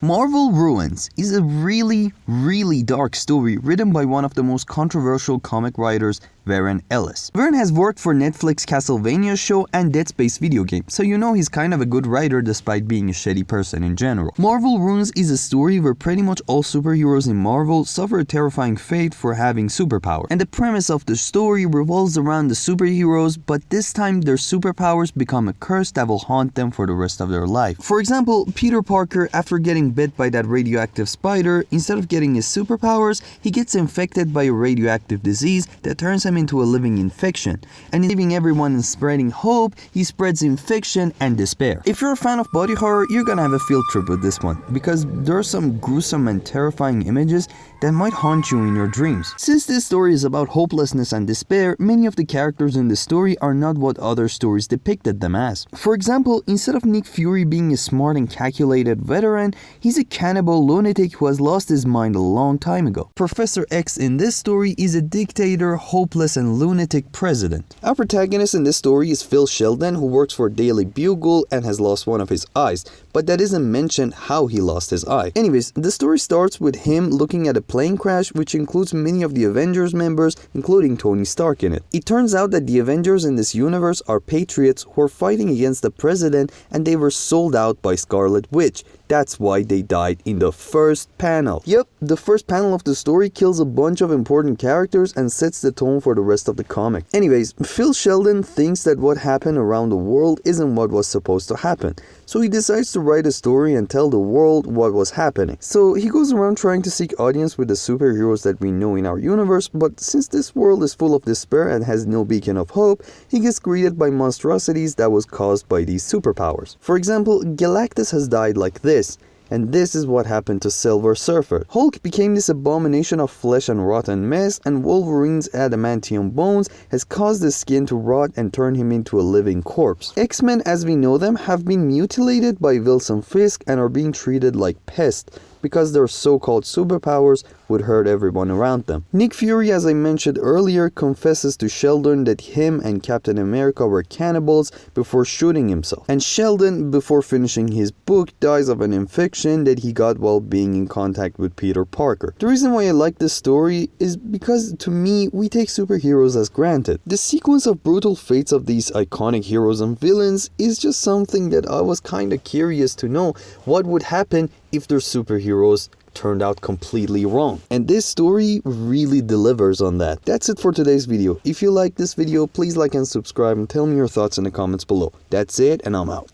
Marvel Ruins is a really dark story written by one of the most controversial comic writers, Warren Ellis. Warren has worked for Netflix Castlevania show and Dead Space video game, so you know he's kind of a good writer despite being a shitty person in general. Marvel Ruins is a story where pretty much all superheroes in Marvel suffer a terrifying fate for having superpower. And the premise of the story revolves around the superheroes, but this time their superpowers become a curse that will haunt them for the rest of their life. For example, Peter Parker, after getting bit by that radioactive spider, instead of getting his superpowers, he gets infected by a radioactive disease that turns him into a living infection. And in leaving everyone and spreading hope, he spreads infection and despair. If you're a fan of body horror, you're gonna have a field trip with this one, because there are some gruesome and terrifying images that might haunt you in your dreams. Since this story is about hopelessness and despair, many of the characters in the story are not what other stories depicted them as. For example, instead of Nick Fury being a smart and calculated veteran, he's a cannibal lunatic who has lost his mind a long time ago. Professor X in this story is a dictator, hopeless and lunatic president. Our protagonist in this story is Phil Sheldon, who works for Daily Bugle and has lost one of his eyes, but that isn't mentioned how he lost his eye. Anyways, the story starts with him looking at a plane crash, which includes many of the Avengers members, including Tony Stark in it. It turns out that the Avengers in this universe are patriots who are fighting against the president, and they were sold out by Scarlet Witch. That's why they died in the first panel. Yep, the first panel of the story kills a bunch of important characters and sets the tone for the rest of the comic. Anyways, Phil Sheldon thinks that what happened around the world isn't what was supposed to happen. So he decides to write a story and tell the world what was happening. So he goes around trying to seek audience with the superheroes that we know in our universe, but since this world is full of despair and has no beacon of hope, he gets greeted by monstrosities that was caused by these superpowers. For example, Galactus has died like this. And this is what happened to Silver Surfer. Hulk became this abomination of flesh and rotten mess, and Wolverine's adamantium bones has caused his skin to rot and turn him into a living corpse. X-Men as we know them have been mutilated by Wilson Fisk and are being treated like pests, because their so-called superpowers would hurt everyone around them. Nick Fury, as I mentioned earlier, confesses to Sheldon that him and Captain America were cannibals before shooting himself. And Sheldon, before finishing his book, dies of an infection that he got while being in contact with Peter Parker. The reason why I like this story is because, to me, we take superheroes as granted. The sequence of brutal fates of these iconic heroes and villains is just something that I was kinda curious to know what would happen if their superheroes turned out completely wrong. And this story really delivers on that. That's it for today's video. If you like this video, please like and subscribe and tell me your thoughts in the comments below. That's it, and I'm out.